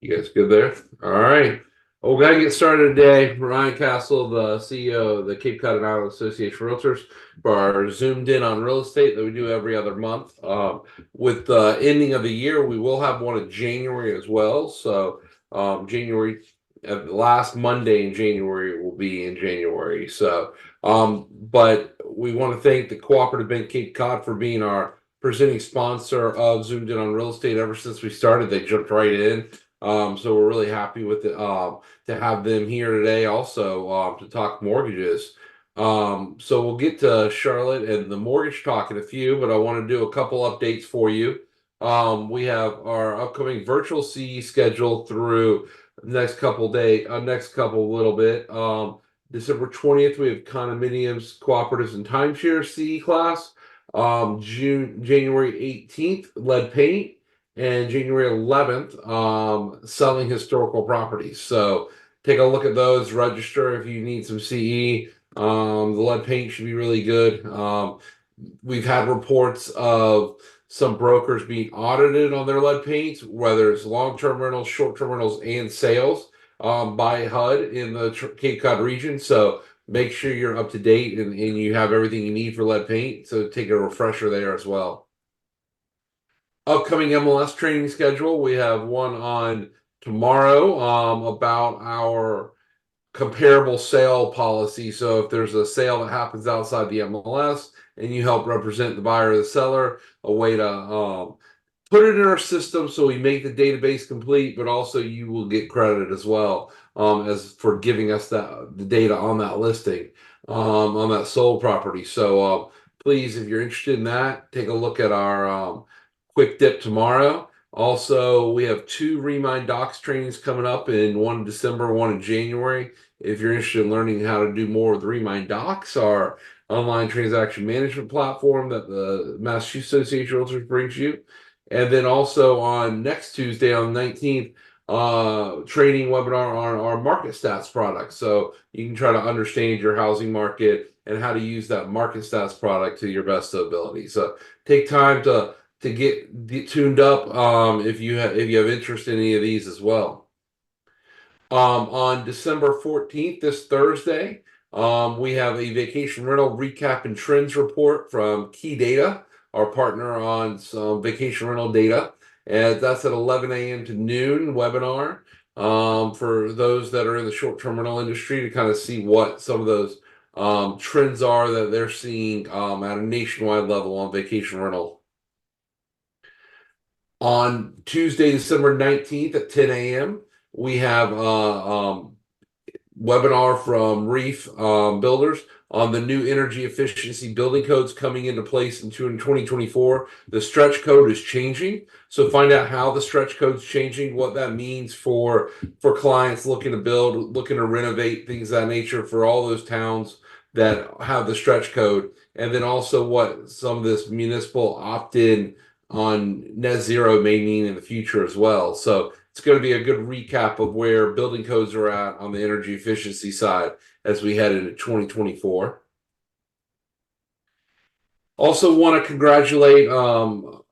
You guys good there? All right. Well, we got to get started today. Ryan Castle, the CEO of the Cape Cod Islands Association of Realtors, for our zoomed in on real estate that we do every other month. With the ending of the year, we will have one in January as well. So, January, the last Monday in January will be in January. So, but we want to thank the Cooperative Bank Cape Cod for being our presenting sponsor of Zoomed In on Real Estate ever since we started. They jumped right in. So we're really happy with it to have them here today also to talk mortgages. So we'll get to Charlotte and the mortgage talk in a few, but I want to do a couple updates for you. We have our upcoming virtual CE schedule through the next couple next couple little bit. December 20th, we have condominiums, cooperatives, and timeshare CE class. January 18th, lead paint, and January 11th, selling historical properties. So take a look at those, register if you need some CE. The lead paint should be really good. We've had reports of some brokers being audited on their lead paints, whether it's long-term rentals, short-term rentals, and sales by HUD in the Cape Cod region. So make sure you're up to date and you have everything you need for lead paint. So take a refresher there as well. Upcoming MLS training schedule. We have one on tomorrow about our comparable sale policy. So if there's a sale that happens outside the MLS and you help represent the buyer or the seller, a way to put it in our system so we make the database complete, but also you will get credit as well as for giving us the data on that listing on that sold property. So please, if you're interested in that, take a look at our quick dip tomorrow. Also, we have 2 Remind Docs trainings coming up one in December, one in January. If you're interested in learning how to do more with Remind Docs, our online transaction management platform that the Massachusetts Association of Realtors brings you. And then also on next Tuesday on the 19th, training webinar on our market stats product. So you can try to understand your housing market and how to use that market stats product to your best ability. So take time to get tuned up if you have interest in any of these as well. On December 14th, this Thursday, we have a vacation rental recap and trends report from Key Data, our partner on some vacation rental data. And that's at 11 a.m. to noon webinar for those that are in the short-term rental industry to kind of see what some of those trends are that they're seeing at a nationwide level on vacation rental. On Tuesday, December 19th at 10 a.m., we have a webinar from Reef Builders on the new energy efficiency building codes coming into place in 2024. The stretch code is changing. So find out how the stretch code is changing, what that means for clients looking to build, looking to renovate, things of that nature for all those towns that have the stretch code. And then also what some of this municipal opt-in on net zero may mean in the future as well. So it's going to be a good recap of where building codes are at on the energy efficiency side as we head into 2024. Also want to congratulate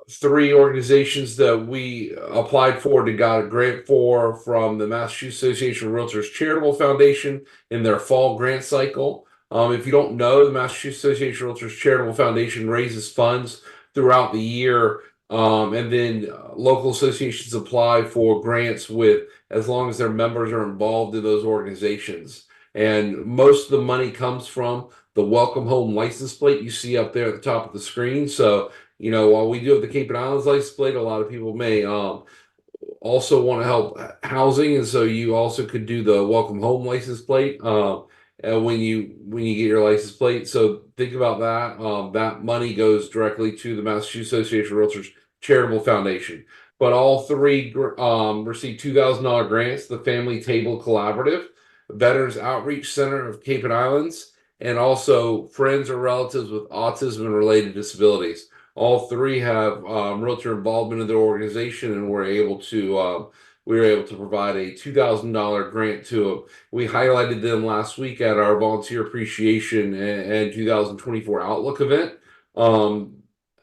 3 organizations that we applied for to got a grant for from the Massachusetts Association of Realtors Charitable Foundation in their fall grant cycle. If you don't know, the Massachusetts Association of Realtors Charitable Foundation raises funds throughout the year. And then local associations apply for grants with as long as their members are involved in those organizations. And most of the money comes from the Welcome Home license plate you see up there at the top of the screen. So, while we do have the Cape Cod Islands license plate, a lot of people may also want to help housing. And so you also could do the Welcome Home license plate when you get your license plate. So think about that. That money goes directly to the Massachusetts Association of Realtors Charitable Foundation. But all 3 received $2,000 grants: the Family Table Collaborative, Veterans Outreach Center of Cape Cod Islands, and also Friends or Relatives with Autism and Related Disabilities. All 3 have realtor involvement in their organization, and we were able to provide a $2,000 grant to them. We highlighted them last week at our Volunteer Appreciation and 2024 Outlook event.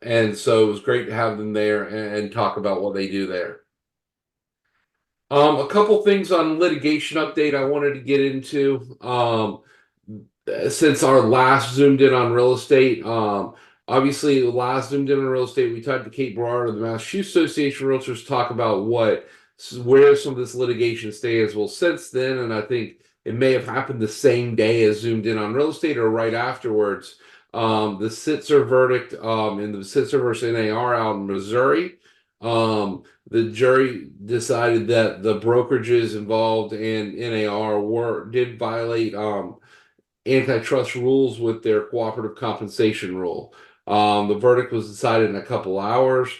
And so it was great to have them there and talk about what they do there. A couple things on litigation update I wanted to get into. Since our last zoomed in on real estate, obviously the last zoomed in on real estate, we talked to Kate Berard of the Massachusetts Association of Realtors, talk about where some of this litigation stands. Well, since then, and I think it may have happened the same day as zoomed in on real estate or right afterwards. The Sitzer verdict in the Sitzer versus NAR out in Missouri. The jury decided that the brokerages involved in NAR did violate antitrust rules with their cooperative compensation rule. The verdict was decided in a couple hours.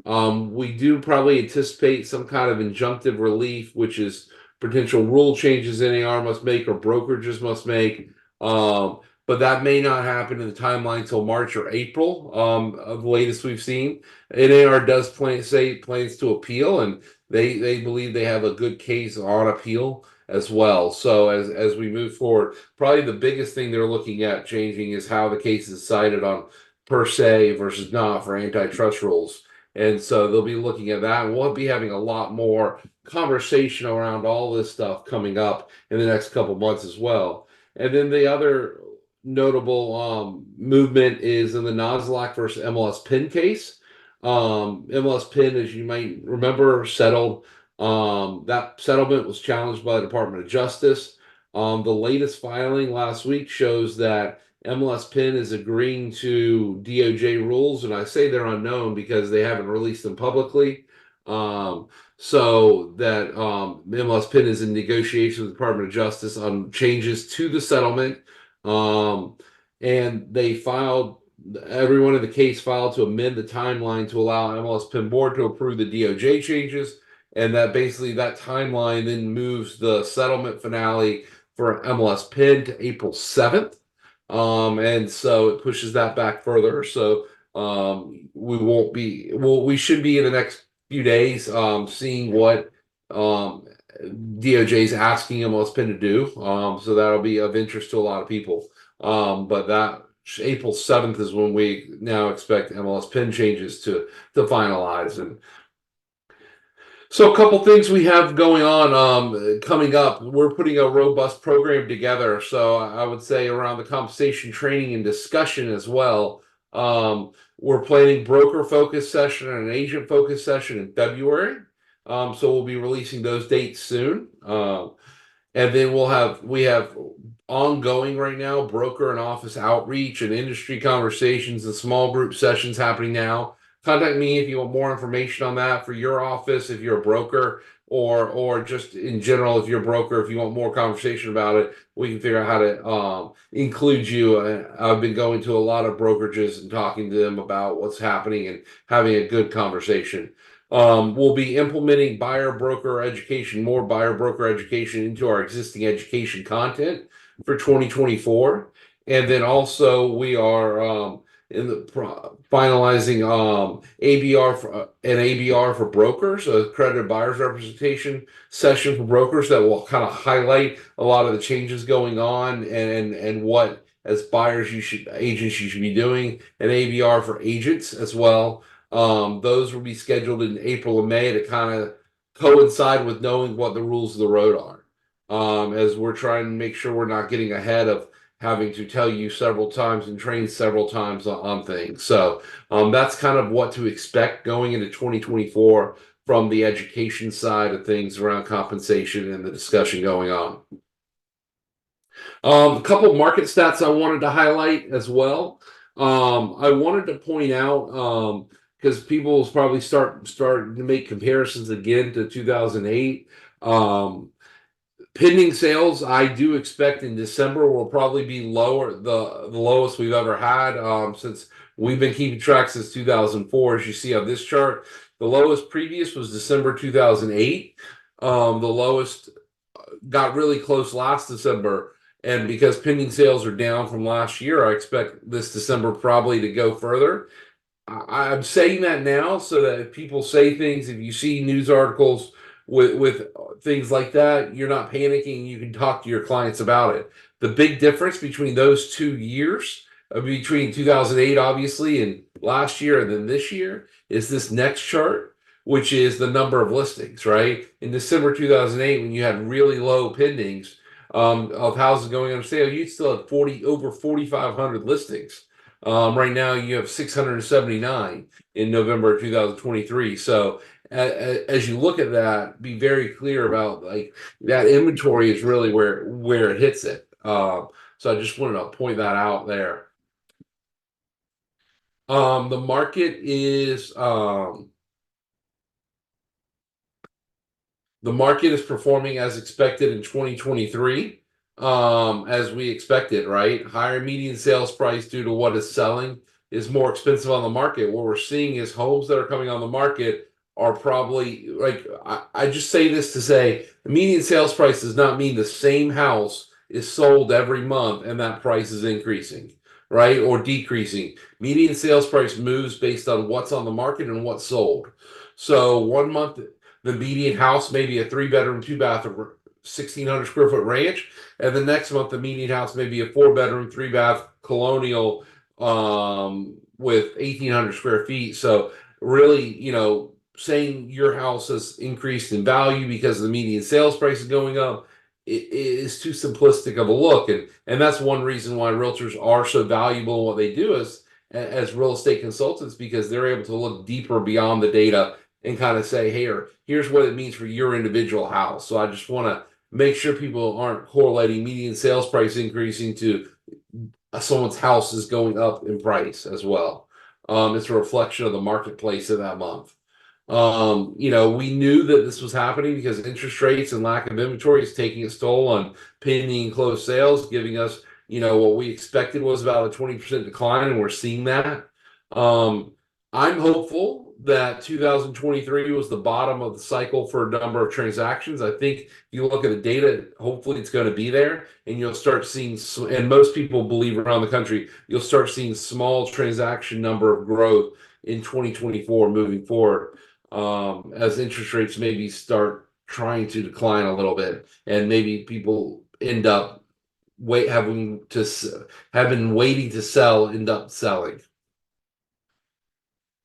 We do probably anticipate some kind of injunctive relief, which is potential rule changes NAR must make or brokerages must make. But that may not happen in the timeline until March or April, of the latest we've seen. NAR does plans to appeal, and they believe they have a good case on appeal as well. So as we move forward, probably the biggest thing they're looking at changing is how the case is decided on per se versus not for antitrust rules. And so they'll be looking at that, and we'll be having a lot more conversation around all this stuff coming up in the next couple months as well. And then the other notable movement is in the Noslak versus MLS Pin case. MLS Pin, as you might remember, settled. That settlement was challenged by the Department of Justice. The latest filing last week shows that MLS Pin is agreeing to DOJ rules, and I say they're unknown because they haven't released them publicly. So that MLS Pin is in negotiation with the Department of Justice on changes to the settlement. And everyone in the case filed to amend the timeline to allow MLS Pin Board to approve the DOJ changes. And that basically that timeline then moves the settlement finale for MLS Pin to April 7th. And so it pushes that back further. So we should be in the next few days seeing what DOJ is asking MLS Pin to do. So that'll be of interest to a lot of people. But that April 7th is when we now expect MLS Pin changes to finalize. And so a couple things we have going on coming up. We're putting a robust program together. So I would say around the compensation training and discussion as well. We're planning broker focus session and an agent focus session in February. So we'll be releasing those dates soon. And then we have ongoing right now broker and office outreach and industry conversations and small group sessions happening now. Contact me if you want more information on that for your office, if you're a broker, or just in general, if you're a broker, if you want more conversation about it, we can figure out how to include you. I've been going to a lot of brokerages and talking to them about what's happening and having a good conversation. We'll be implementing more buyer broker education into our existing education content for 2024. And then also we are finalizing ABR for brokers, a accredited buyers representation session for brokers that will kind of highlight a lot of the changes going on and what as agents you should be doing, and ABR for agents as well. Those will be scheduled in April and May to kind of coincide with knowing what the rules of the road are. As we're trying to make sure we're not getting ahead of having to tell you several times and train several times on things. So that's kind of what to expect going into 2024 from the education side of things around compensation and the discussion going on. A couple market stats I wanted to highlight as well. I wanted to point out because people will probably start to make comparisons again to 2008. Pending sales, I do expect in December will probably be lower, the lowest we've ever had since we've been keeping track since 2004. As you see on this chart, the lowest previous was December 2008. The lowest got really close last December. And because pending sales are down from last year, I expect this December probably to go further. I'm saying that now so that if people say things, if you see news articles with things like that, you're not panicking. You can talk to your clients about it. The big difference between those 2 years, between 2008, obviously, and last year, and then this year, is this next chart, which is the number of listings, right? In December 2008, when you had really low pendings of houses going on sale, you still had over 4,500 listings. Right now, you have 679 in November 2023. So as you look at that, be very clear about like that inventory is really where it hits it. So I just wanted to point that out there. The market is the market is performing as expected in 2023, as we expected, right? Higher median sales price due to what is selling is more expensive on the market. What we're seeing is homes that are coming on the market are probably like, I just say this to say the median sales price does not mean the same house is sold every month and that price is increasing, right? Or decreasing. Median sales price moves based on what's on the market and what's sold. So 1 month the median house may be a 3 bedroom, 2 bath, 1,600 square foot ranch, and the next month the median house may be a 4 bedroom, 3 bath colonial with 1,800 square feet. So really, saying your house has increased in value because the median sales price is going up, it is too simplistic of a look, and that's one reason why realtors are so valuable in what they do as real estate consultants, because they're able to look deeper beyond the data and kind of say, hey, here's what it means for your individual house. So I just want to make sure people aren't correlating median sales price increasing to someone's house is going up in price as well. It's a reflection of the marketplace in that month. We knew that this was happening because interest rates and lack of inventory is taking its toll on pending and closed sales, giving us, what we expected was about a 20% decline, and we're seeing that. I'm hopeful that 2023 was the bottom of the cycle for a number of transactions. I think if you look at the data, hopefully it's going to be there, and you'll start seeing, and most people believe around the country, you'll start seeing small transaction number of growth in 2024 moving forward, as interest rates maybe start trying to decline a little bit, and maybe people end up have been waiting to sell, end up selling.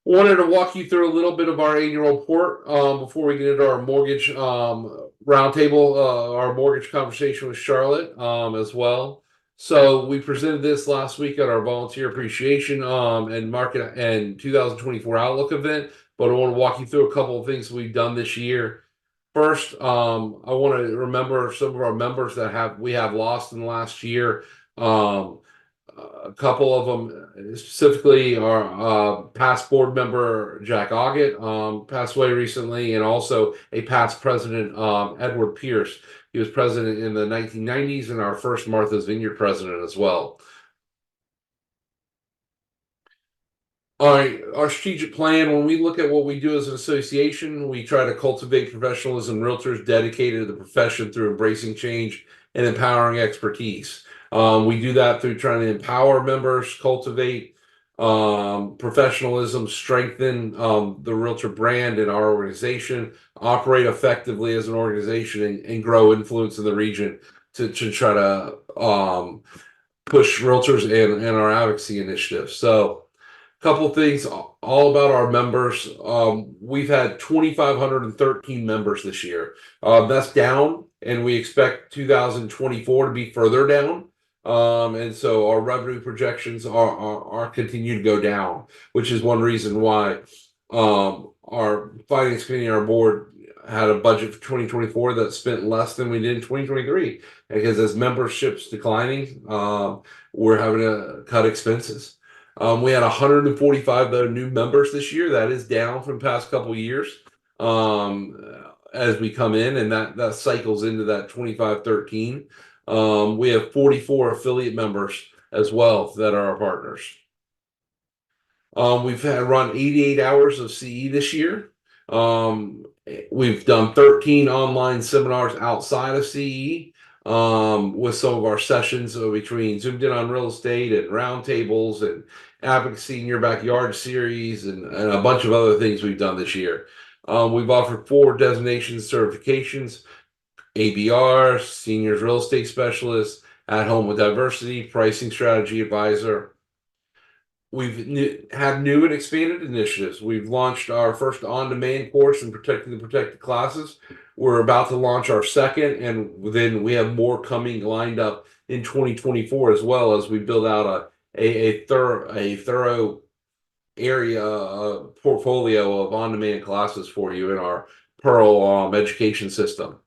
Wanted to walk you through a little bit of our annual report before we get into our mortgage roundtable, our mortgage conversation with Charlotte as well. So we presented this last week at our volunteer appreciation and market and 2024 outlook event, but I want to walk you through a couple of things we've done this year. First, I want to remember some of our members that we have lost in the last year. A couple of them, specifically our past board member Jack Oggett, passed away recently, and also a past president, Edward Pierce. He was president in the 1990s and our first Martha's Vineyard president as well. All right, our strategic plan, when we look at what we do as an association, we try to cultivate professionalism, realtors dedicated to the profession through embracing change and empowering expertise. We do that through trying to empower members, cultivate professionalism, strengthen the realtor brand in our organization, operate effectively as an organization, and grow influence in the region to try to push realtors and our advocacy initiatives. So couple things all about our members. We've had 2,513 members this year. That's down, and we expect 2024 to be further down. And so our revenue projections are continue to go down, which is one reason why our finance committee and our board had a budget for 2024 that spent less than we did in 2023. Because as memberships declining, we're having to cut expenses. We had 145 new members this year. That is down from the past couple of years as we come in, and that cycles into that 2513. We have 44 affiliate members as well that are our partners. We've run 88 hours of CE this year. We've done 13 online seminars outside of CE. With some of our sessions between Zoomed In on Real Estate and roundtables and Advocacy in Your Backyard series and a bunch of other things we've done this year. We've offered 4 designation certifications: ABR, Seniors Real Estate Specialist, At Home with Diversity, Pricing Strategy Advisor. We've had new and expanded initiatives. We've launched our first on-demand course in protecting the protected classes. We're about to launch our second, and then we have more coming lined up in 2024 as well as we build out a thorough area portfolio of on-demand classes for you in our Pearl education system.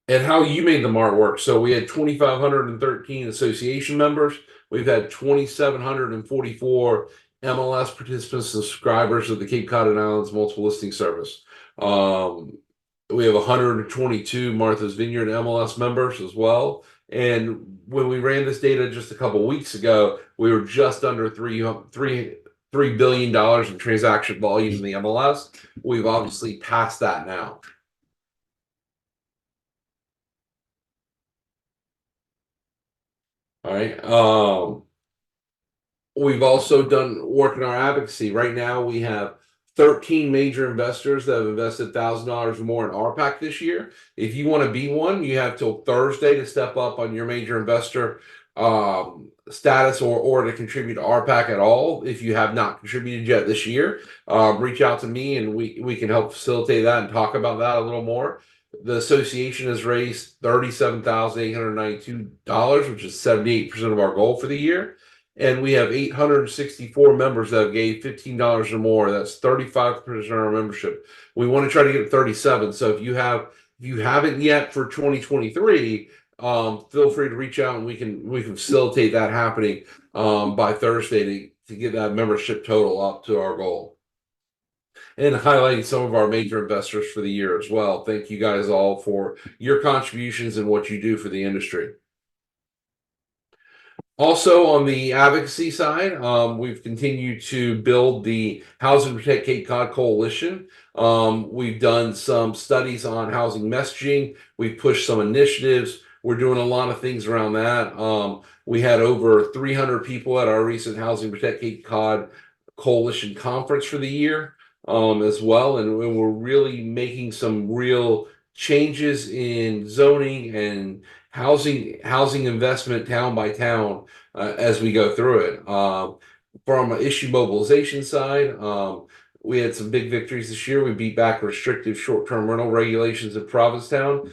And how you made the MART work. So we had 2,513 association members. We've had 2,744 MLS participants and subscribers of the Cape Cod Islands multiple listing service. We have 122 Martha's Vineyard MLS members as well. And when we ran this data just a couple weeks ago, we were just under $3 billion in transaction volume in the MLS. We've obviously passed that now. All right. We've also done work in our advocacy. Right now, we have 13 major investors that have invested $1,000 or more in RPAC this year. If you want to be one, you have till Thursday to step up on your major investor status or to contribute to RPAC at all. If you have not contributed yet this year, reach out to me and we can help facilitate that and talk about that a little more. The association has raised $37,892, which is 78% of our goal for the year. And we have 864 members that gave $15 or more. That's 35% of our membership. We want to try to get to 37. So if you haven't yet for 2023, feel free to reach out and we can facilitate that happening by Thursday to get that membership total up to our goal. And highlighting some of our major investors for the year as well. Thank you guys all for your contributions and what you do for the industry. Also, on the advocacy side, we've continued to build the Housing Protect Cape Cod Coalition. We've done some studies on housing messaging. We've pushed some initiatives. We're doing a lot of things around that. We had over 300 people at our recent Housing Protect Cape Cod Coalition conference for the year. As well, and we're really making some real changes in zoning and housing investment town by town as we go through it. From an issue mobilization side, we had some big victories this year. We beat back restrictive short-term rental regulations in Provincetown.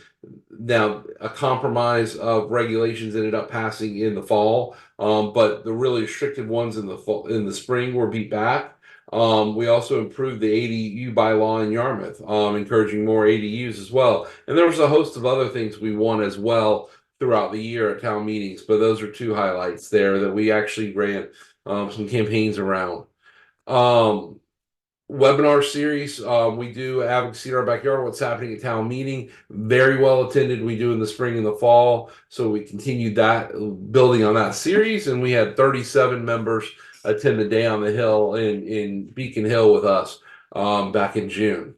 Now, a compromise of regulations ended up passing in the fall, but the really restrictive ones in the spring were beat back. We also improved the ADU bylaw in Yarmouth, encouraging more ADUs as well. And there was a host of other things we won as well throughout the year at town meetings, but those are two highlights there that we actually ran some campaigns around. Webinar series, we do advocacy in our backyard, what's happening at town meeting, very well attended. We do in the spring and the fall, so we continued that, building on that series, and we had 37 members attend the Day on the Hill in Beacon Hill with us back in June.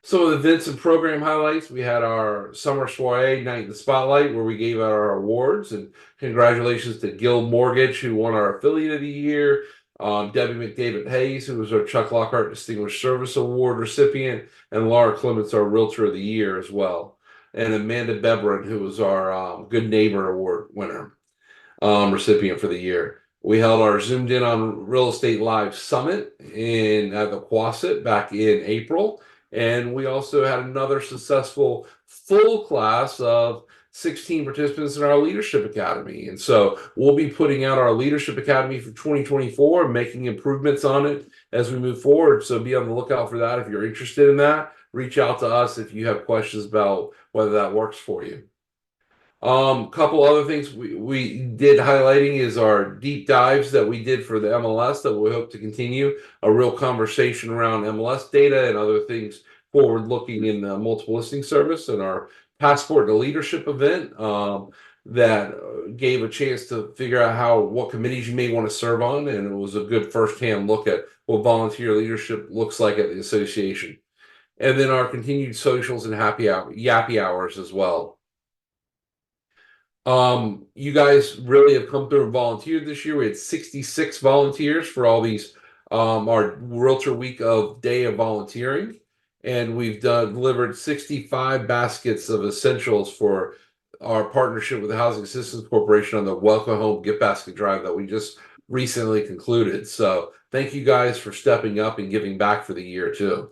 Some of the events and program highlights: we had our summer soiree night in the spotlight where we gave out our awards, and congratulations to Guild Mortgage, who won our affiliate of the year, Debbie McDavid Hayes, who was our Chuck Lockhart Distinguished Service Award recipient, and Laura Clements, our Realtor of the Year as well, and Amanda Bebron, who was our Good Neighbor Award winner recipient for the year. We held our Zoomed In on Real Estate Live Summit at the Quasit back in April. And we also had another successful full class of 16 participants in our Leadership Academy. And so we'll be putting out our Leadership Academy for 2024 and making improvements on it as we move forward. So be on the lookout for that. If you're interested in that, reach out to us if you have questions about whether that works for you. Couple other things we did highlighting is our deep dives that we did for the MLS that we hope to continue, a real conversation around MLS data and other things forward looking in the multiple listing service, and our Passport to Leadership event that gave a chance to figure out what committees you may want to serve on, and it was a good firsthand look at what volunteer leadership looks like at the association. And then our continued socials and yappy hours as well. You guys really have come through and volunteered this year. We had 66 volunteers for all these our Realtor Week of Day of Volunteering, and we've delivered 65 baskets of essentials for our partnership with the Housing Assistance Corporation on the Welcome Home Gift Basket Drive that we just recently concluded. So thank you guys for stepping up and giving back for the year too.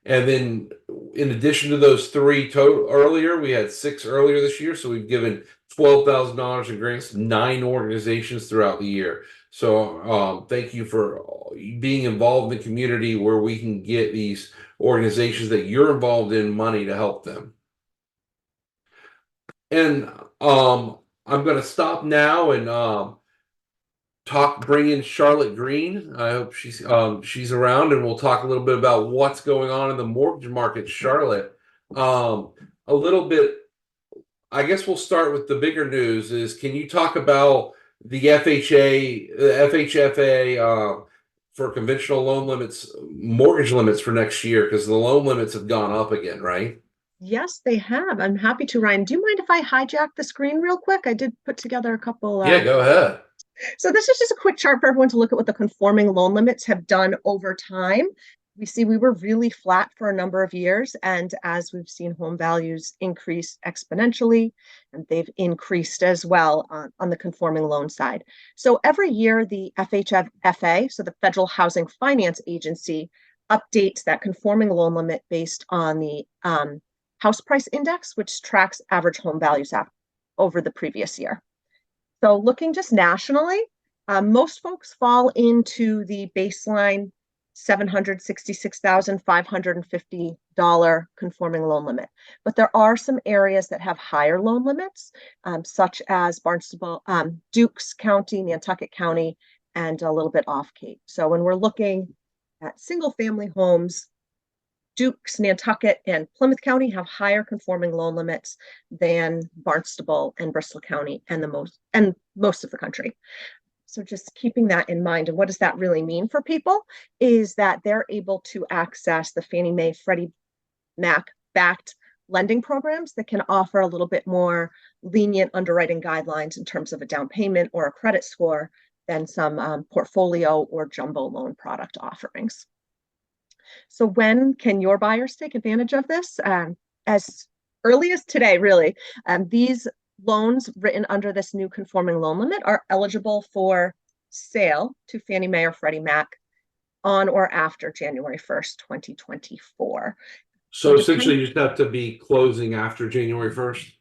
And then in addition to those three total earlier, we had six earlier this year. So we've given $12,000 in grants to 9 organizations throughout the year. So thank you for being involved in the community where we can get these organizations that you're involved in money to help them. And I'm going to stop now and bring in Charlotte Green. I hope she's around, and we'll talk a little bit about what's going on in the mortgage market, Charlotte. A little bit. I guess we'll start with the bigger news. Can you talk about the FHFA for conventional loan limits, mortgage limits for next year, because the loan limits have gone up again, right? Yes, they have. I'm happy to, Ryan. Do you mind if I hijack the screen real quick? I did put together a couple. Yeah, go ahead. So this is just a quick chart for everyone to look at what the conforming loan limits have done over time. We see we were really flat for a number of years, and as we've seen home values increase exponentially, and they've increased as well on the conforming loan side. So every year, the FHFA, so the Federal Housing Finance Agency, updates that conforming loan limit based on the house price index, which tracks average home values over the previous year. So looking just nationally, most folks fall into the baseline $766,550 conforming loan limit. But there are some areas that have higher loan limits, such as Barnstable, Dukes County, Nantucket County, and a little bit off Cape. So when we're looking at single family homes, Dukes, Nantucket, and Plymouth County have higher conforming loan limits than Barnstable and Bristol County and most of the country. So just keeping that in mind. And what does that really mean for people is that they're able to access the Fannie Mae, Freddie Mac backed lending programs that can offer a little bit more lenient underwriting guidelines in terms of a down payment or a credit score than some portfolio or jumbo loan product offerings. So when can your buyers take advantage of this? As early as today, really. These loans written under this new conforming loan limit are eligible for sale to Fannie Mae or Freddie Mac on or after January 1st, 2024. So essentially, you just have to be closing after January 1st?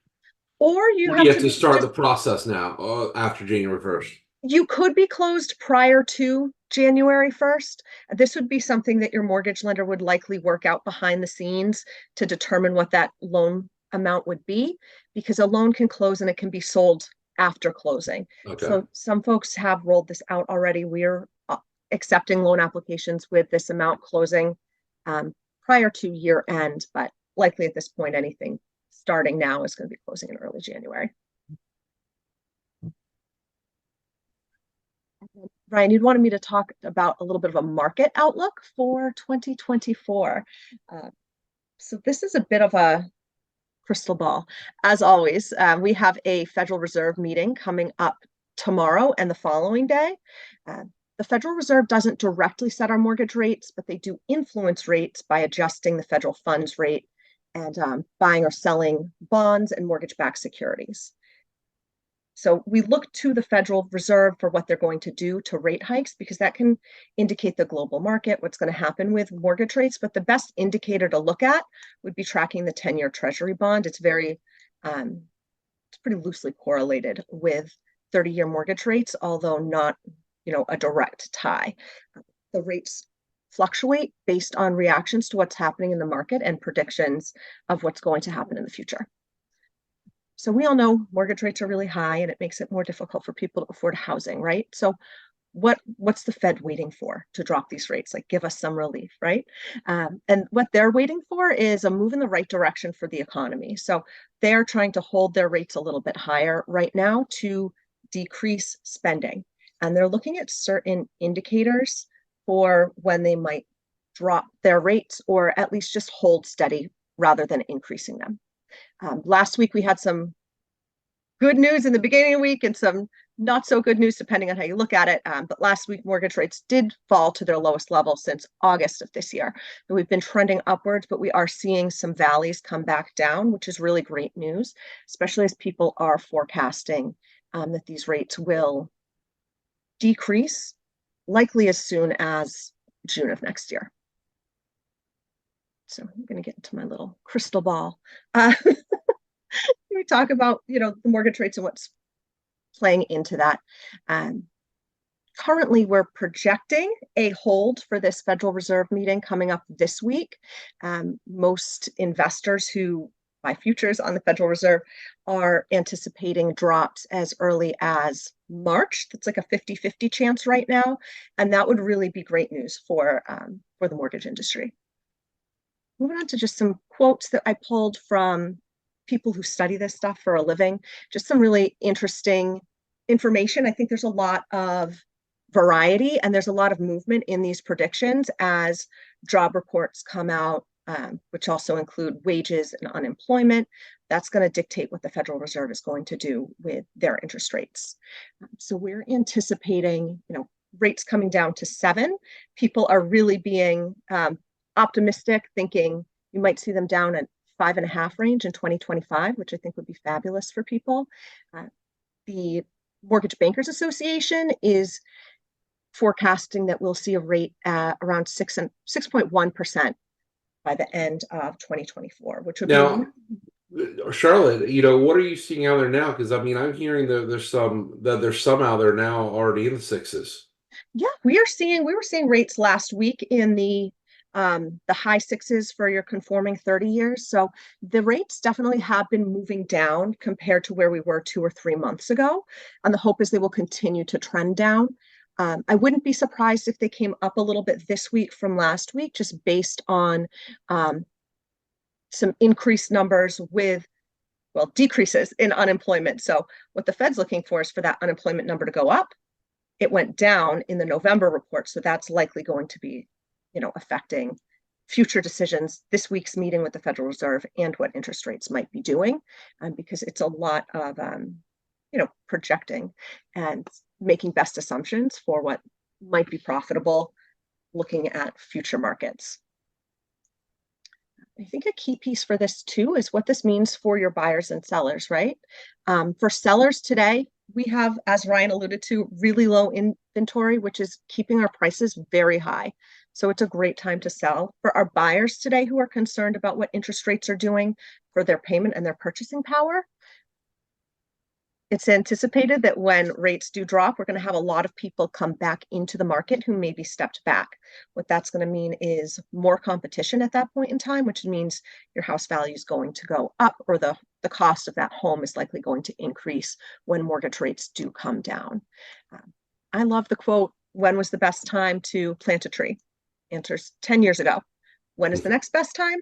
Or you have to start the process now after January 1st? You could be closed prior to January 1st. This would be something that your mortgage lender would likely work out behind the scenes to determine what that loan amount would be, because a loan can close and it can be sold after closing. Okay. So some folks have rolled this out already. We're accepting loan applications with this amount closing prior to year end, but likely at this point, anything starting now is going to be closing in early January. Ryan, you'd wanted me to talk about a little bit of a market outlook for 2024. So this is a bit of a crystal ball. As always, we have a Federal Reserve meeting coming up tomorrow and the following day. The Federal Reserve doesn't directly set our mortgage rates, but they do influence rates by adjusting the federal funds rate and buying or selling bonds and mortgage-backed securities. So we look to the Federal Reserve for what they're going to do to rate hikes, because that can indicate the global market, what's going to happen with mortgage rates. But the best indicator to look at would be tracking the 10-year Treasury bond. It's pretty loosely correlated with 30-year mortgage rates, although not, a direct tie. The rates fluctuate based on reactions to what's happening in the market and predictions of what's going to happen in the future. So we all know mortgage rates are really high and it makes it more difficult for people to afford housing, right? So what's the Fed waiting for to drop these rates? Like, give us some relief, right? And what they're waiting for is a move in the right direction for the economy. So they're trying to hold their rates a little bit higher right now to decrease spending. And they're looking at certain indicators for when they might drop their rates or at least just hold steady rather than increasing them. Last week, we had some good news in the beginning of the week and some not so good news depending on how you look at it. But last week, mortgage rates did fall to their lowest level since August of this year. And we've been trending upwards, but we are seeing some valleys come back down, which is really great news, especially as people are forecasting that these rates will decrease likely as soon as June of next year. So I'm going to get into my little crystal ball. We talk about, the mortgage rates and what's playing into that. Currently, we're projecting a hold for this Federal Reserve meeting coming up this week. Most investors who buy futures on the Federal Reserve are anticipating drops as early as March. That's like a 50-50 chance right now. And that would really be great news for the mortgage industry. Moving on to just some quotes that I pulled from people who study this stuff for a living, just some really interesting information. I think there's a lot of variety and there's a lot of movement in these predictions as job reports come out, which also include wages and unemployment. That's going to dictate what the Federal Reserve is going to do with their interest rates. So we're anticipating, rates coming down to 7. People are really being optimistic, thinking you might see them down at 5.5 range in 2025, which I think would be fabulous for people. The Mortgage Bankers Association is forecasting that we'll see a rate at around 6.1% by the end of 2024, which would Now, be Charlotte, what are you seeing out there now? Because I mean, I'm hearing that there's some out there now already in the sixes. Yeah, we were seeing rates last week in the high 6s for your conforming 30 years. So the rates definitely have been moving down compared to where we were 2 or 3 months ago. And the hope is they will continue to trend down. I wouldn't be surprised if they came up a little bit this week from last week, just based on some increased numbers with, decreases in unemployment. So what the Fed's looking for is for that unemployment number to go up. It went down in the November report. So that's likely going to be, affecting future decisions, this week's meeting with the Federal Reserve and what interest rates might be doing, because it's a lot of, projecting and making best assumptions for what might be profitable looking at future markets. I think a key piece for this too is what this means for your buyers and sellers, right? For sellers today, we have, as Ryan alluded to, really low inventory, which is keeping our prices very high. So it's a great time to sell. For our buyers today who are concerned about what interest rates are doing for their payment and their purchasing power, it's anticipated that when rates do drop, we're going to have a lot of people come back into the market who maybe stepped back. What that's going to mean is more competition at that point in time, which means your house value is going to go up, or the cost of that home is likely going to increase when mortgage rates do come down. I love the quote, "When was the best time to plant a tree?" Answers 10 years ago. When is the next best time?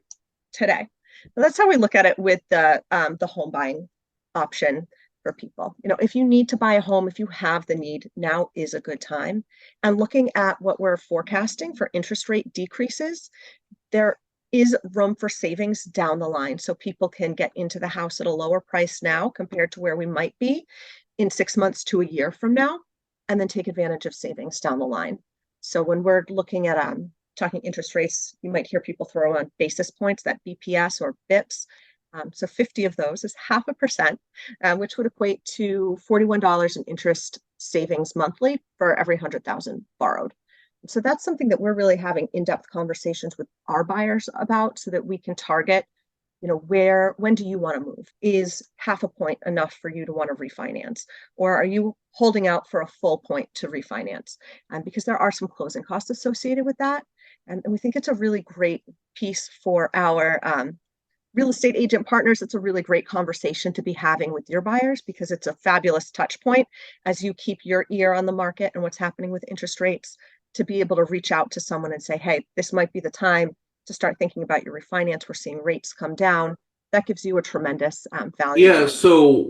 Today. Well, that's how we look at it with the home buying option for people. If you need to buy a home, if you have the need, now is a good time. And looking at what we're forecasting for interest rate decreases, there is room for savings down the line. So people can get into the house at a lower price now compared to where we might be in 6 months to a year from now, and then take advantage of savings down the line. So when we're looking at talking interest rates, you might hear people throw on basis points, that BPS or BIPS. So 50 of those is 0.5%, which would equate to $41 in interest savings monthly for every 100,000 borrowed. So that's something that we're really having in-depth conversations with our buyers about, so that we can target, when do you want to move? Is 0.5 point enough for you to want to refinance? Or are you holding out for a full point to refinance? Because there are some closing costs associated with that. And we think it's a really great piece for our real estate agent partners. It's a really great conversation to be having with your buyers, because it's a fabulous touch point as you keep your ear on the market and what's happening with interest rates, to be able to reach out to someone and say, hey, this might be the time to start thinking about your refinance. We're seeing rates come down. That gives you a tremendous value. Yeah, so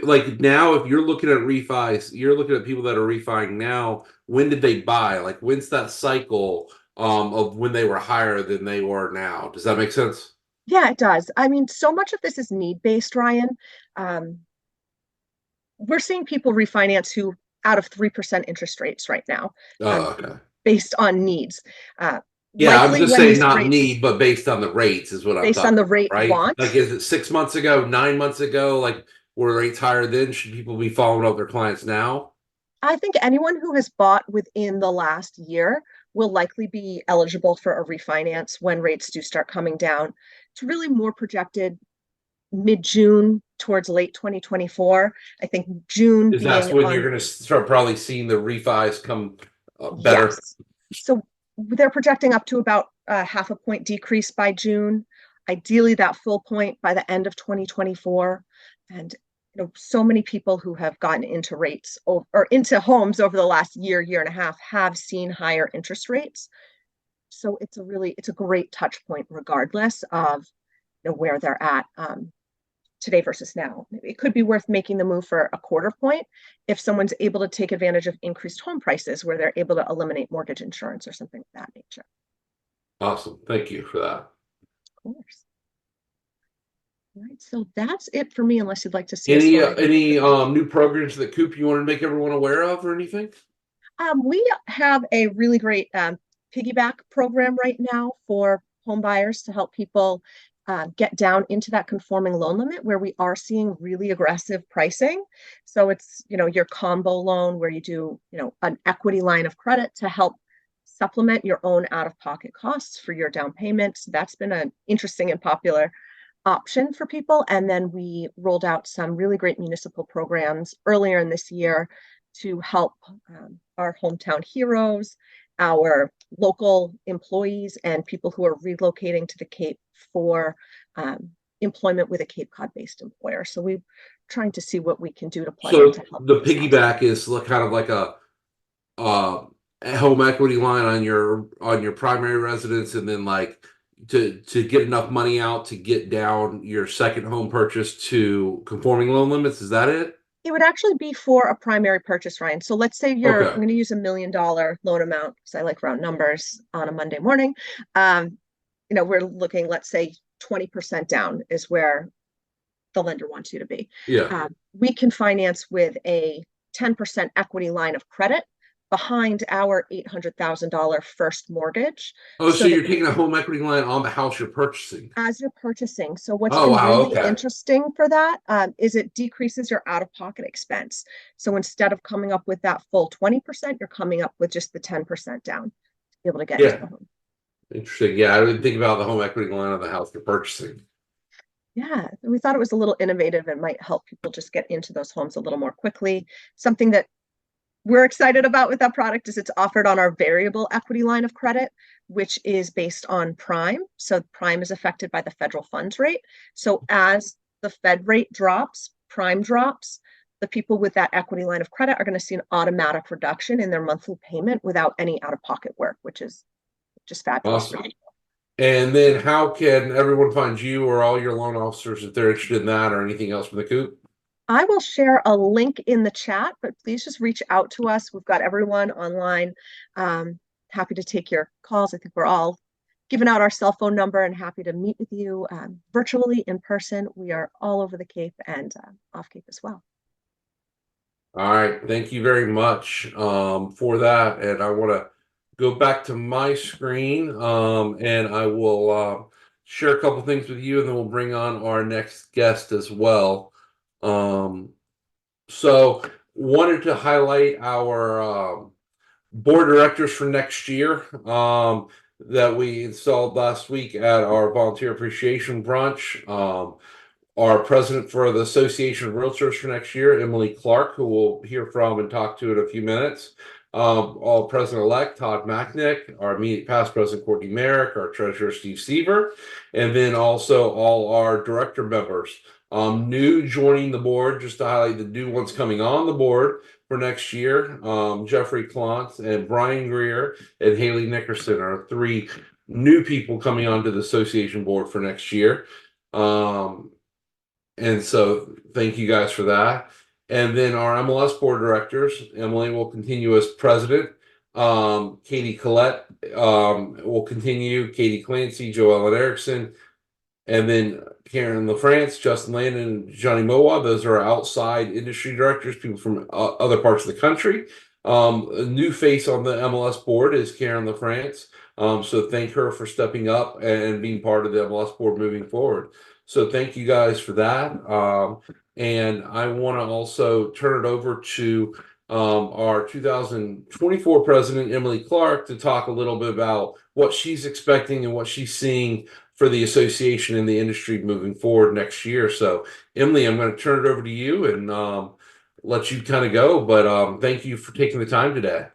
like now, if you're looking at refis, you're looking at people that are refining now. When did they buy? Like, when's that cycle of when they were higher than they were now? Does that make sense? Yeah, it does. I mean, so much of this is need-based, Ryan. we're seeing people refinance who out of 3% interest rates right now, Oh, okay. based on needs. Uh, Yeah, I'm Likely just when saying these not rates, need, but based on the rates is what I'm based on talking the about, rate right? want, Like, is it 6 months ago, 9 months ago? Like, were rates higher then? Should people be following up their clients now? I think anyone who has bought within the last year will likely be eligible for a refinance when rates do start coming down. It's really more projected mid-June towards late 2024. I think June Is that's being when you're on, going to start probably seeing the refis come better? yes. So they're projecting up to about a half a point decrease by June. Ideally, that full point by the end of 2024. And so many people who have gotten into rates or into homes over the last year, year and a half have seen higher interest rates. So it's a great touch point regardless of where they're at. Today versus now. It could be worth making the move for a quarter point if someone's able to take advantage of increased home prices where they're able to eliminate mortgage insurance or something of that nature. Awesome. Thank you for that. Of course. All right, so that's it for me, unless you'd like to see a Any slide. new programs that Coop you want to make everyone aware of or anything? We have a really great piggyback program right now for home buyers to help people get down into that conforming loan limit where we are seeing really aggressive pricing. So it's, your combo loan where you do, an equity line of credit to help supplement your own out-of-pocket costs for your down payment. So that's been an interesting and popular option for people. And then we rolled out some really great municipal programs earlier in this year to help our hometown heroes, our local employees, and people who are relocating to the Cape for employment with a Cape Cod based employer. So we're trying to see what we can do to plug in to So help the those guys. piggyback is kind of like uh, a home equity line on your primary residence, and then like to get enough money out to get down your second home purchase to conforming loan limits. Is that it? It would actually be for a primary purchase, Ryan. So let's say I'm Okay. going to use $1 million loan amount because I like round numbers on a Monday morning. Um, we're looking, let's say 20% down is where the lender wants you to be. Yeah. We can finance with a 10% equity line of credit behind our $800,000 first mortgage Oh, so so that you're taking a home equity line on the house you're purchasing. as you're purchasing. So what's Oh, been wow. really Okay. interesting for that is it decreases your out-of-pocket expense. So instead of coming up with that full 20%, you're coming up with just the 10% down to be able to get into Yeah. the home. Interesting. Yeah, I didn't think about the home equity line on the house you're purchasing. Yeah, we thought it was a little innovative and might help people just get into those homes a little more quickly. Something that we're excited about with that product is it's offered on our variable equity line of credit, which is based on prime. So prime is affected by the federal funds rate. So as the Fed rate drops, prime drops, the people with that equity line of credit are going to see an automatic reduction in their monthly payment without any out-of-pocket work, which is just fabulous for Awesome. people. And then how can everyone find you or all your loan officers if they're interested in that or anything else from the Coop? I will share a link in the chat, but please just reach out to us. We've got everyone online. Happy to take your calls. I think we're all giving out our cell phone number and happy to meet with you virtually, in person. We are all over the Cape and off Cape as well. All right. Thank you very much for that. And I want to go back to my screen and I will share a couple things with you and then we'll bring on our next guest as well. Um, so wanted to highlight our board directors for next year that we installed last week at our volunteer appreciation brunch. Our president for the Association of Realtors for next year, Emily Clark, who we'll hear from and talk to in a few minutes. All president-elect Todd Macknick, our immediate past president Courtney Merrick, our treasurer Steve Seaver, and then also all our director members. New joining the board, just to highlight the new ones coming on the board for next year. Jeffrey Klontz and Brian Greer and Haley Nickerson are three new people coming onto the association board for next year. And so thank you guys for that. And then our MLS board directors, Emily will continue as president. Katie Collette will continue, Katie Clancy, Joellen Erickson, And then Karen LaFrance, Justin Landon, and Johnny Mowa. Those are outside industry directors, people from other parts of the country. A new face on the MLS board is Karen LaFrance. So thank her for stepping up and being part of the MLS board moving forward. So thank you guys for that. And I want to also turn it over to our 2024 president, Emily Clark, to talk a little bit about what she's expecting and what she's seeing for the association and the industry moving forward next year. So, Emily, I'm going to turn it over to you and let you kind of go. But thank you for taking the time today.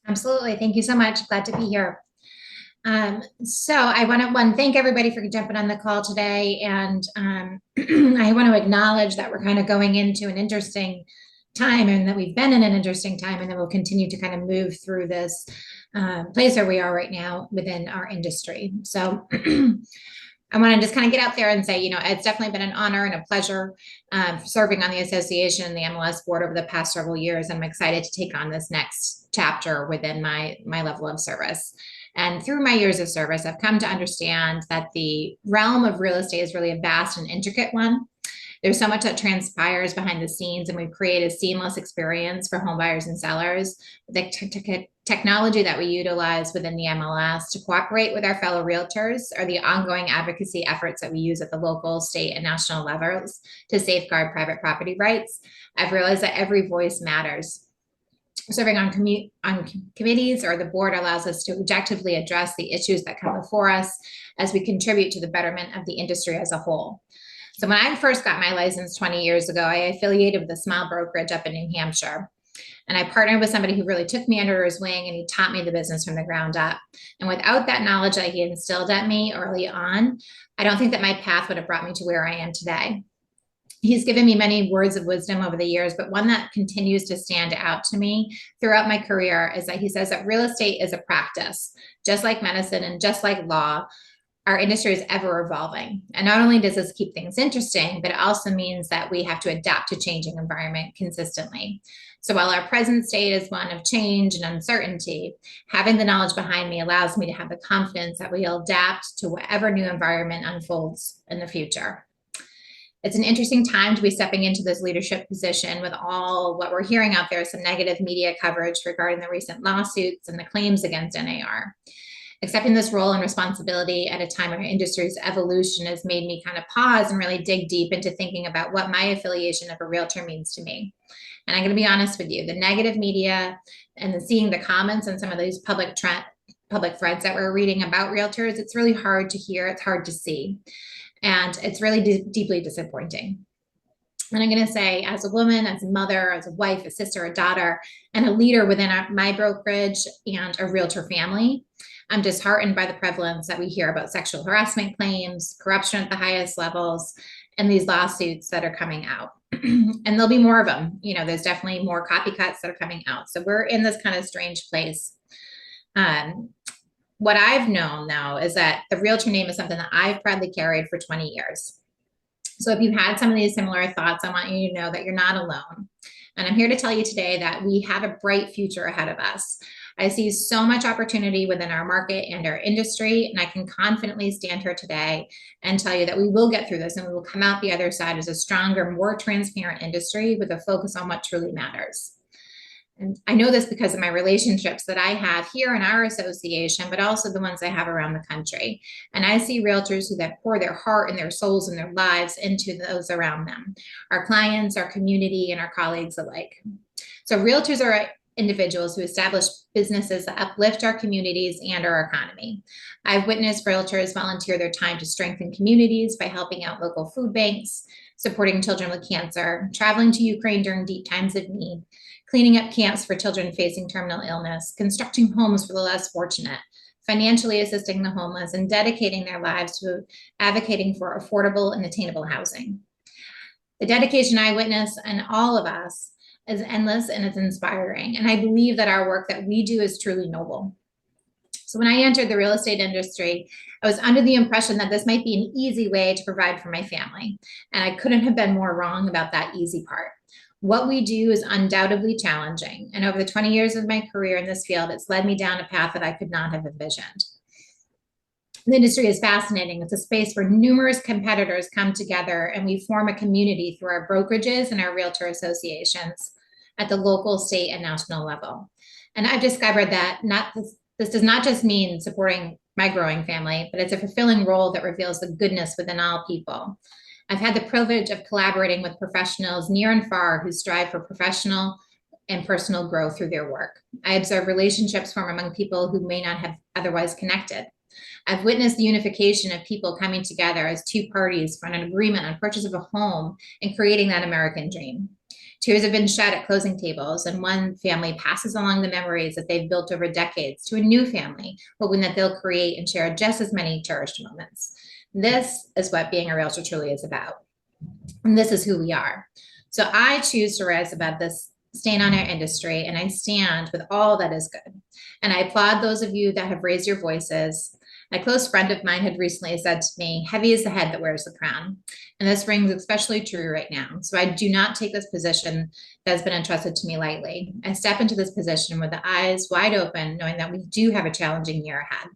Absolutely. Thank you so much. Glad to be here. So I want to thank everybody for jumping on the call today. And I want to acknowledge that we're kind of going into an interesting time, and that we've been in an interesting time, and then we'll continue to kind of move through this place where we are right now within our industry. So I want to just kind of get out there and say, it's definitely been an honor and a pleasure serving on the association and the MLS board over the past several years. I'm excited to take on this next chapter within my level of service. And through my years of service, I've come to understand that the realm of real estate is really a vast and intricate one. There's so much that transpires behind the scenes, and we've created a seamless experience for home buyers and sellers. The technology that we utilize within the MLS to cooperate with our fellow realtors are the ongoing advocacy efforts that we use at the local, state, and national levels to safeguard private property rights. I've realized that every voice matters. Serving on committees or the board allows us to objectively address the issues that come before us as we contribute to the betterment of the industry as a whole. So when I first got my license 20 years ago, I affiliated with a small brokerage up in New Hampshire. And I partnered with somebody who really took me under his wing, and he taught me the business from the ground up. And without that knowledge that he instilled at me early on, I don't think that my path would have brought me to where I am today. He's given me many words of wisdom over the years, but one that continues to stand out to me throughout my career is that he says that real estate is a practice, just like medicine and just like law. Our industry is ever evolving. And not only does this keep things interesting, but it also means that we have to adapt to changing environment consistently. So while our present state is one of change and uncertainty, having the knowledge behind me allows me to have the confidence that we'll adapt to whatever new environment unfolds in the future. It's an interesting time to be stepping into this leadership position with all what we're hearing out there, some negative media coverage regarding the recent lawsuits and the claims against NAR. Accepting this role and responsibility at a time when our industry's evolution has made me kind of pause and really dig deep into thinking about what my affiliation of a realtor means to me. And I'm going to be honest with you, the negative media and seeing the comments on some of these public threads that we're reading about realtors, it's really hard to hear, it's hard to see. And it's really deeply disappointing. And I'm going to say, as a woman, as a mother, as a wife, a sister, a daughter, and a leader within my brokerage and a realtor family, I'm disheartened by the prevalence that we hear about sexual harassment claims, corruption at the highest levels, and these lawsuits that are coming out. And there'll be more of them. There's definitely more copycats that are coming out. So we're in this kind of strange place. What I've known now is that the realtor name is something that I've proudly carried for 20 years. So if you've had some of these similar thoughts, I want you to know that you're not alone. And I'm here to tell you today that we have a bright future ahead of us. I see so much opportunity within our market and our industry, and I can confidently stand here today and tell you that we will get through this, and we will come out the other side as a stronger, more transparent industry with a focus on what truly matters. And I know this because of my relationships that I have here in our association, but also the ones I have around the country. And I see realtors that pour their heart and their souls and their lives into those around them, our clients, our community, and our colleagues alike. So realtors are individuals who establish businesses that uplift our communities and our economy. I've witnessed realtors volunteer their time to strengthen communities by helping out local food banks, supporting children with cancer, traveling to Ukraine during deep times of need, cleaning up camps for children facing terminal illness, constructing homes for the less fortunate, financially assisting the homeless, and dedicating their lives to advocating for affordable and attainable housing. The dedication I witness in all of us is endless, and it's inspiring. And I believe that our work that we do is truly noble. So when I entered the real estate industry, I was under the impression that this might be an easy way to provide for my family. And I couldn't have been more wrong about that easy part. What we do is undoubtedly challenging. And over the 20 years of my career in this field, it's led me down a path that I could not have envisioned. The industry is fascinating. It's a space where numerous competitors come together and we form a community through our brokerages and our realtor associations at the local, state, and national level. And I've discovered that this does not just mean supporting my growing family, but it's a fulfilling role that reveals the goodness within all people. I've had the privilege of collaborating with professionals near and far who strive for professional and personal growth through their work. I observe relationships form among people who may not have otherwise connected. I've witnessed the unification of people coming together as two parties for an agreement on purchase of a home and creating that American dream. Tears have been shed at closing tables, and one family passes along the memories that they've built over decades to a new family, hoping that they'll create and share just as many cherished moments. This is what being a realtor truly is about. And this is who we are. So I choose to rise above this stain on our industry, and I stand with all that is good. And I applaud those of you that have raised your voices. A close friend of mine had recently said to me, heavy is the head that wears the crown. And this rings especially true right now. So I do not take this position that has been entrusted to me lightly. I step into this position with the eyes wide open, knowing that we do have a challenging year ahead.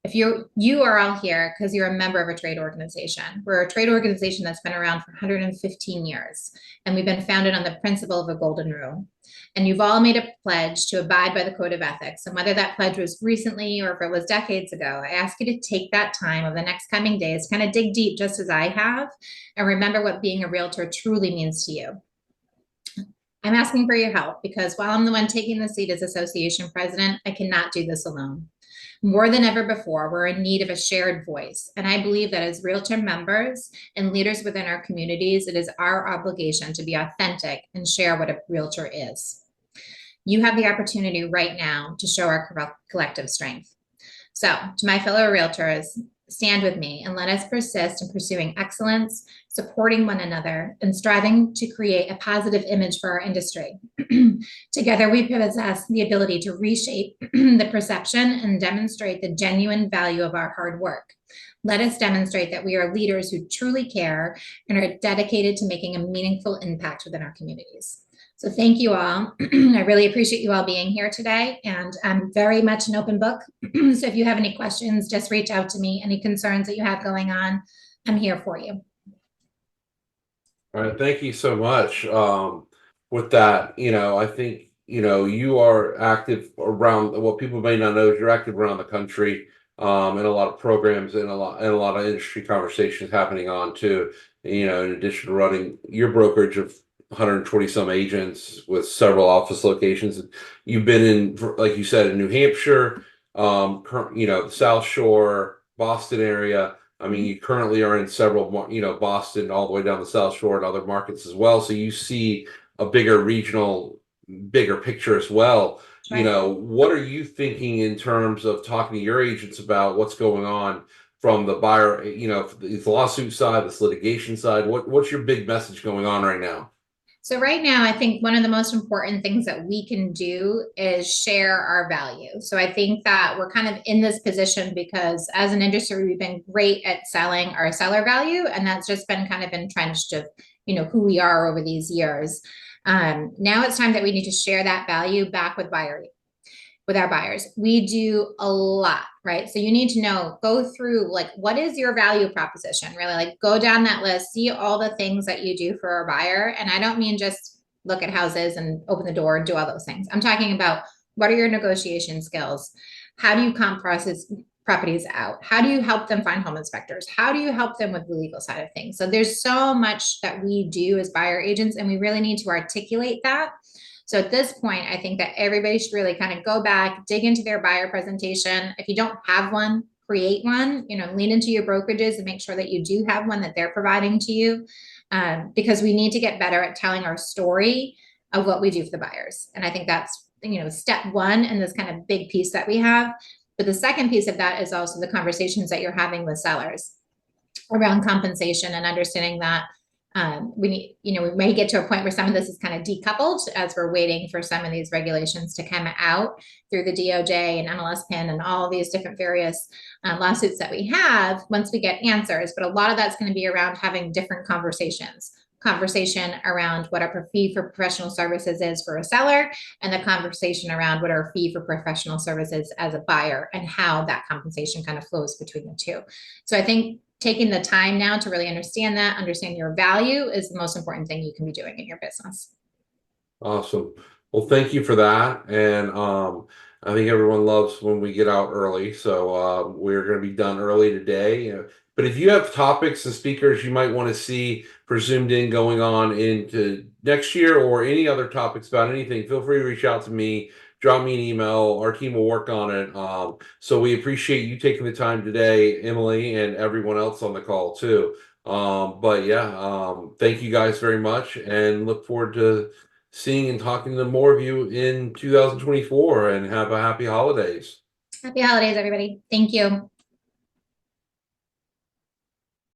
If you are all here because you're a member of a trade organization. We're a trade organization that's been around for 115 years, and we've been founded on the principle of a golden rule. And you've all made a pledge to abide by the code of ethics. And whether that pledge was recently or if it was decades ago, I ask you to take that time over the next coming days, kind of dig deep just as I have, and remember what being a realtor truly means to you. I'm asking for your help because while I'm the one taking the seat as association president, I cannot do this alone. More than ever before, we're in need of a shared voice. And I believe that as realtor members and leaders within our communities, it is our obligation to be authentic and share what a realtor is. You have the opportunity right now to show our collective strength. So to my fellow realtors, stand with me and let us persist in pursuing excellence, supporting one another, and striving to create a positive image for our industry. Together, we possess the ability to reshape the perception and demonstrate the genuine value of our hard work. Let us demonstrate that we are leaders who truly care and are dedicated to making a meaningful impact within our communities. So thank you all. I really appreciate you all being here today, and I'm very much an open book. So if you have any questions, just reach out to me. Any concerns that you have going on, I'm here for you. All right, thank you so much. With that, I think, you are active around, what people may not know is you're active around the country, and a lot of programs and a lot of industry conversations happening on too. In addition to running your brokerage of 120 some agents with several office locations. You've been in, like you said, in New Hampshire, the South Shore, Boston area. I mean, you currently are in several, Boston all the way down the South Shore and other markets as well. So you see a bigger picture as well. Right. What are you thinking in terms of talking to your agents about what's going on from the buyer, the lawsuit side, this litigation side? What's your big message going on right now? So right now, I think one of the most important things that we can do is share our value. So I think that we're kind of in this position because as an industry, we've been great at selling our seller value, and that's just been kind of entrenched of, who we are over these years. Now it's time that we need to share that value back with our buyers. We do a lot, right? So you need to go through what is your value proposition, really go down that list, see all the things that you do for a buyer. And I don't mean just look at houses and open the door and do all those things. I'm talking about what are your negotiation skills? How do you comp properties out? How do you help them find home inspectors? How do you help them with the legal side of things? So there's so much that we do as buyer agents, and we really need to articulate that. So at this point, I think that everybody should really kind of go back, dig into their buyer presentation. If you don't have one, create one, lean into your brokerages and make sure that you do have one that they're providing to you, because we need to get better at telling our story of what we do for the buyers. And I think that's, step one in this kind of big piece that we have. But the second piece of that is also the conversations that you're having with sellers around compensation and understanding that we may get to a point where some of this is kind of decoupled as we're waiting for some of these regulations to come out through the DOJ and MLS PIN and all these different various lawsuits that we have once we get answers. But a lot of that's going to be around having different conversations. conversation around what our fee for professional services is for a seller, and the conversation around what our fee for professional services as a buyer, and how that compensation kind of flows between the two. So I think taking the time now to really understand that, understand your value, is the most important thing you can be doing in your business. Awesome. Well, thank you for that. And I think everyone loves when we get out early. So we're going to be done early today. But if you have topics and speakers you might want to see for Zoomed In going on into next year, or any other topics about anything, feel free to reach out to me. Drop me an email. Our team will work on it. So we appreciate you taking the time today, Emily, and everyone else on the call too. But yeah, thank you guys very much, and look forward to seeing and talking to more of you in 2024, and have a happy holidays. Happy holidays, everybody. Thank you.